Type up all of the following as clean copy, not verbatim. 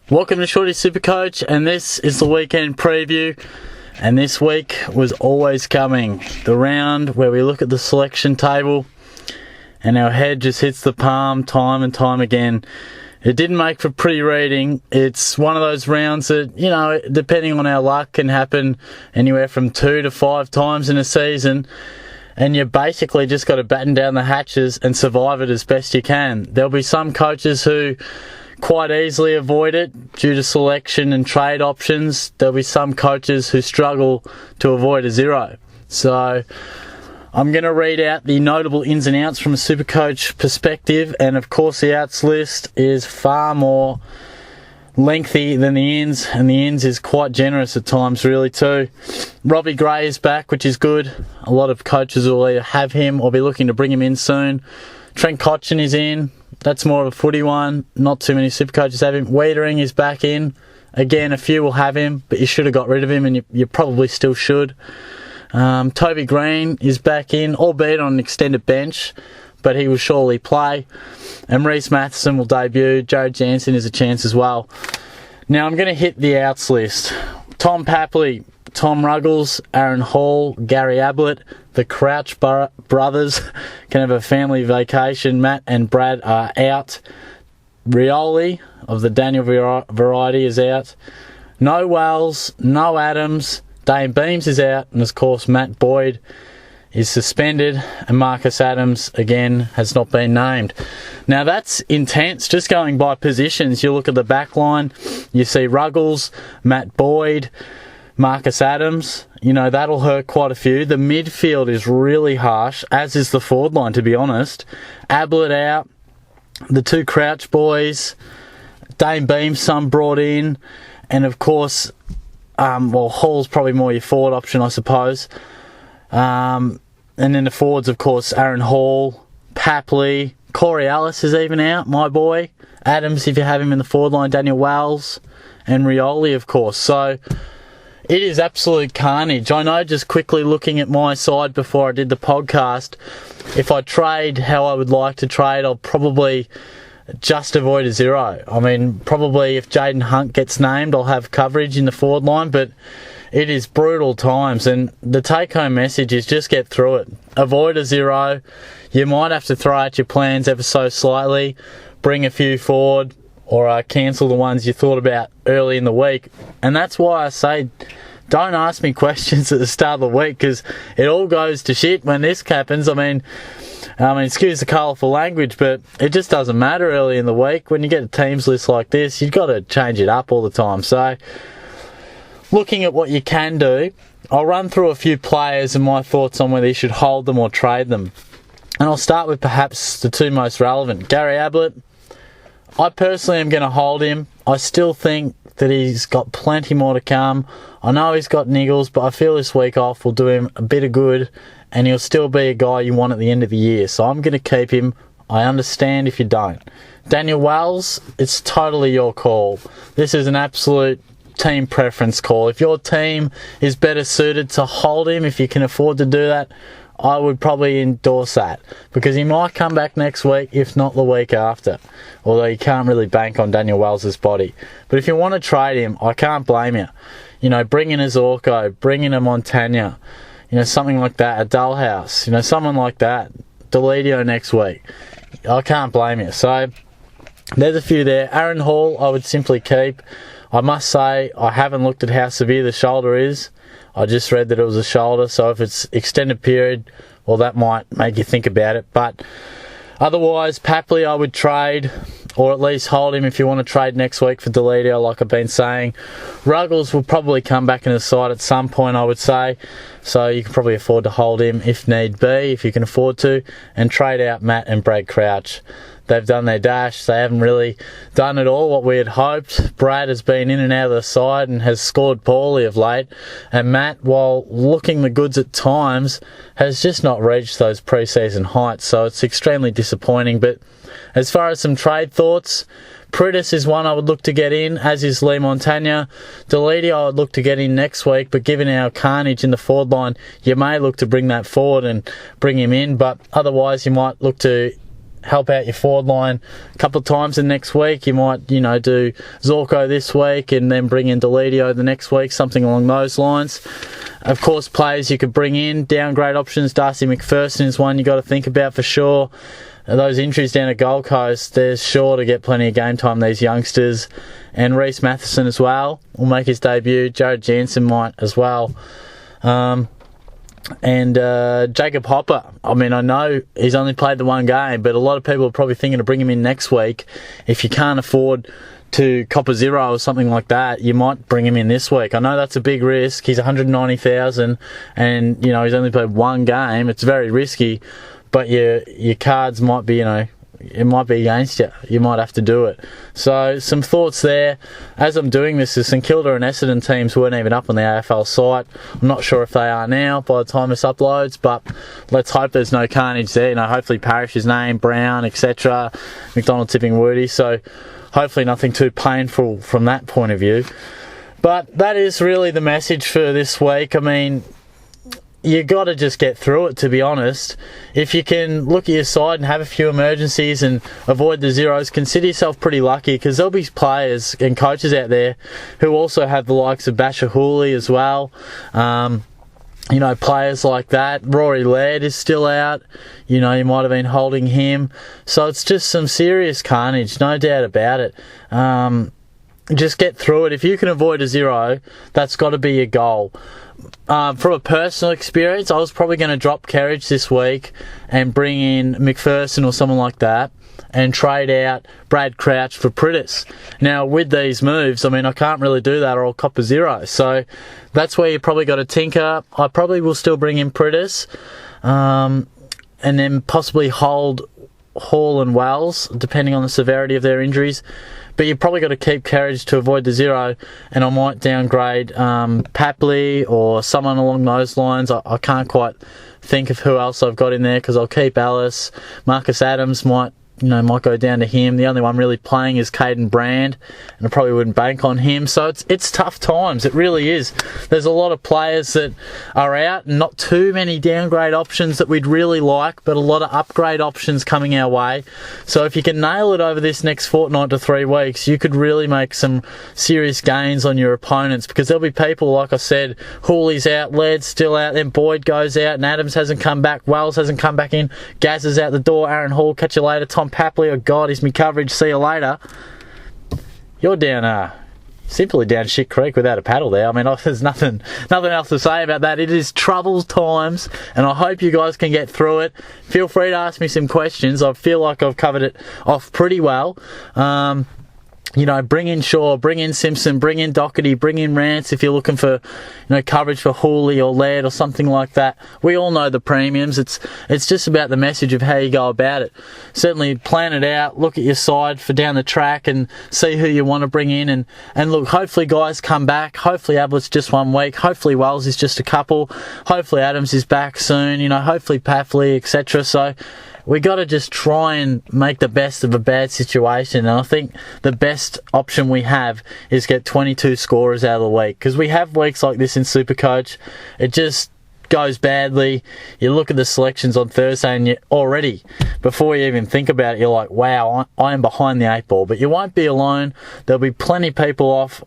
Welcome to Shorty SuperCoach, and this is the weekend preview. And this week was always coming. The round where we look at the selection table and our head just hits the palm time and time again. It didn't make for pretty reading. It's one of those rounds that, depending on our luck, can happen anywhere from 2 to 5 times in a season. And you basically just got to batten down the hatches and survive it as best you can. There'll be some coaches who quite easily avoid it due to selection and trade options. There'll be some coaches who struggle to avoid a zero. So I'm going to read out the notable ins and outs from a SuperCoach perspective, and of course the outs list is far more lengthy than the ins, and the ins is quite generous at times really too. Robbie Gray is back, which is good. A lot of coaches will either have him or be looking to bring him in soon. Trent Cotchin is in. That's more of a footy one. Not too many SuperCoaches have him. Wiedering is back in. Again, a few will have him, but you should have got rid of him, and you probably still should. Toby Green is back in, albeit on an extended bench, but he will surely play. And Reece Matheson will debut. Jared Jansen is a chance as well. Now I'm going to hit the outs list. Tom Papley, Tom Ruggles, Aaron Hall, Gary Ablett. The Crouch brothers can have a family vacation. Matt and Brad are out. Rioli of the Daniel variety is out. No Wells, no Adams. Dane Beams is out. And of course Matt Boyd is suspended. And Marcus Adams, again, has not been named. Now that's intense. Just going by positions, you look at the back line. You see Ruggles, Matt Boyd, Marcus Adams. That'll hurt quite a few. The midfield is really harsh, as is the forward line, to be honest. Ablett out. The two Crouch boys. Dane Beams, some brought in. And of course, Hall's probably more your forward option, I suppose. And then the forwards, of course, Aaron Hall, Papley, Corey Ellis is even out, my boy. Adams, if you have him in the forward line, Daniel Wells, and Rioli, of course. So it is absolute carnage. I know, just quickly looking at my side before I did the podcast, if I trade how I would like to trade, I'll probably just avoid a zero. I mean, probably if Jaden Hunt gets named, I'll have coverage in the forward line, but it is brutal times, and the take-home message is just get through it. Avoid a zero. You might have to throw out your plans ever so slightly, bring a few forward, or cancel the ones you thought about early in the week. And that's why I say, don't ask me questions at the start of the week, because it all goes to shit when this happens. I mean, excuse the colourful language, but it just doesn't matter early in the week. When you get a teams list like this, you've got to change it up all the time. So, looking at what you can do, I'll run through a few players and my thoughts on whether you should hold them or trade them. And I'll start with perhaps the two most relevant. Gary Ablett. I personally am going to hold him. I still think that he's got plenty more to come. I know he's got niggles, but I feel this week off will do him a bit of good, and he'll still be a guy you want at the end of the year. So I'm going to keep him. I understand if you don't. Daniel Wells, it's totally your call. This is an absolute team preference call. If your team is better suited to hold him, if you can afford to do that, I would probably endorse that, because he might come back next week, if not the week after. Although you can't really bank on Daniel Wells' body. But if you want to trade him, I can't blame you. Bring in a Zorko, bring in a Montagna, something like that, a Dullhouse, someone like that. Deledio next week. I can't blame you. So there's a few there. Aaron Hall, I would simply keep. I must say, I haven't looked at how severe the shoulder is. I just read that it was a shoulder, so if it's extended period, well, that might make you think about it. But otherwise, Papley I would trade, or at least hold him if you want to trade next week for Deledio, like I've been saying. Ruggles will probably come back in the side at some point, I would say. So you can probably afford to hold him if need be, if you can afford to, and trade out Matt and Brad Crouch. They've done their dash. They haven't really done it all what we had hoped. Brad has been in and out of the side and has scored poorly of late. And Matt, while looking the goods at times, has just not reached those pre-season heights. So it's extremely disappointing. But as far as some trade thoughts, Pritis is one I would look to get in, as is Lee Montagna. Deledio I would look to get in next week, but given our carnage in the forward line, you may look to bring that forward and bring him in. But otherwise, you might look to help out your forward line a couple of times in next week. You might, do Zorko this week and then bring in Deledio the next week, something along those lines. Of course, players you could bring in, downgrade options. Darcy McPherson is one you got to think about for sure. Those injuries down at Gold Coast, they're sure to get plenty of game time, these youngsters. And Reece Matheson as well will make his debut. Jared Jansen might as well. And Jacob Hopper, I know he's only played the one game, but a lot of people are probably thinking to bring him in next week. If you can't afford to cop a zero or something like that, you might bring him in this week. I know that's a big risk. He's 190,000 and, he's only played one game. It's very risky. But your cards might be, it might be against you. You might have to do it. So some thoughts there. As I'm doing this, the St Kilda and Essendon teams weren't even up on the AFL site. I'm not sure if they are now by the time this uploads, but let's hope there's no carnage there. Hopefully Parrish's name, Brown, etc. McDonald tipping Woody. So hopefully nothing too painful from that point of view. But that is really the message for this week. You got to just get through it, to be honest. If you can look at your side and have a few emergencies and avoid the zeros, consider yourself pretty lucky, because there'll be players and coaches out there who also have the likes of Basher Hooley as well. Players like that. Rory Laird is still out. You might have been holding him. So it's just some serious carnage, no doubt about it. Just get through it. If you can avoid a zero, that's got to be your goal. From a personal experience, I was probably going to drop Kerridge this week and bring in McPherson or someone like that and trade out Brad Crouch for Pritis. Now, with these moves, I can't really do that or I'll cop a zero. So that's where you probably got to tinker. I probably will still bring in Pritis and then possibly hold Hall and Wells, depending on the severity of their injuries. But you've probably got to keep Kerridge to avoid the zero, and I might downgrade Papley or someone along those lines. I can't quite think of who else I've got in there, because I'll keep Alice. Marcus Adams might go down to him. The only one really playing is Caden Brand, and I probably wouldn't bank on him. So it's tough times. It really is. There's a lot of players that are out, and not too many downgrade options that we'd really like, but a lot of upgrade options coming our way. So if you can nail it over this next fortnight to 3 weeks, you could really make some serious gains on your opponents, because there'll be people, like I said, Hooley's out, Laird's still out, then Boyd goes out, and Adams hasn't come back, Wells hasn't come back in, Gaz is out the door, Aaron Hall, catch you later, Tom Papley, oh God, he's me coverage, see you later. You're down, simply down shit creek without a paddle there. There's nothing else to say about that. It is troubled times, and I hope you guys can get through it. Feel free to ask me some questions. I feel like I've covered it off pretty well. Bring in Shaw, bring in Simpson, bring in Doherty, bring in Rance if you're looking for, coverage for Hooley or Laird or something like that. We all know the premiums. It's just about the message of how you go about it. Certainly plan it out, look at your side for down the track and see who you want to bring in. And look, hopefully guys come back. Hopefully Ablett's just 1 week. Hopefully Wells is just a couple. Hopefully Adams is back soon. Hopefully Papley, etc. So we got to just try and make the best of a bad situation. And I think the best option we have is get 22 scorers out of the week, because we have weeks like this in SuperCoach. It just goes badly. You look at the selections on Thursday and you already, before you even think about it, you're like, wow, I am behind the 8 ball. But you won't be alone. There'll be plenty of people off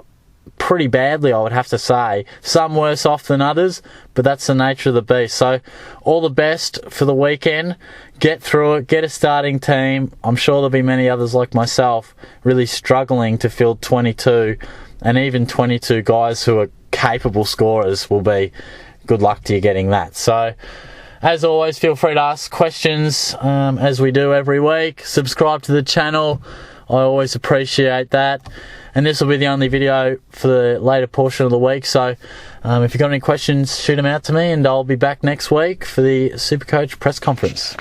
pretty badly, I would have to say. Some worse off than others, but that's the nature of the beast. So all the best for the weekend. Get through it, get a starting team. I'm sure there'll be many others like myself really struggling to field 22, and even 22 guys who are capable scorers will be good luck to you getting that. So as always, feel free to ask questions as we do every week. Subscribe to the channel. I always appreciate that. And this will be the only video for the later portion of the week. So if you've got any questions, shoot them out to me, and I'll be back next week for the SuperCoach press conference.